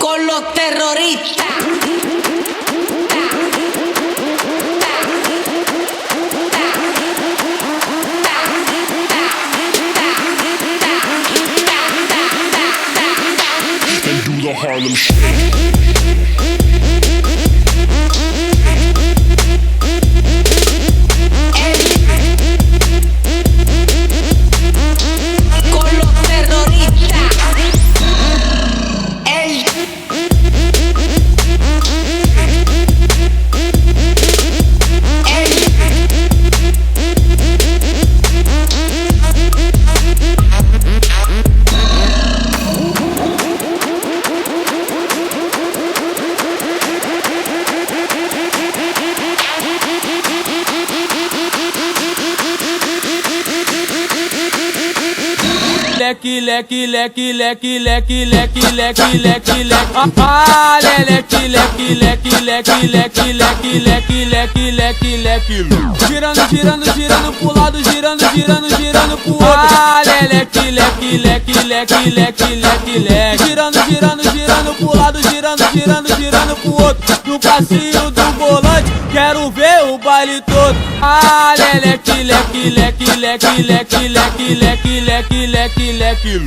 con los terroristas. And do the Harlem Shake. Leque, leque, leque, leque, leque, leque, leque, leque, leque. Ah, leque, leque, leque, leque, leque, leque, leque, leque, leque, leque. Girando, girando, girando pro lado, girando, girando, girando pro outro. Ah, leque, leque, leque, leque, leque, leque, leque. Girando, girando, girando pro lado, girando, girando, girando pro outro. No passinho do volante, quero ver o baile todo. Ah, leque, leque, leque, leque, leque, leque, leque, leque, leque, leque.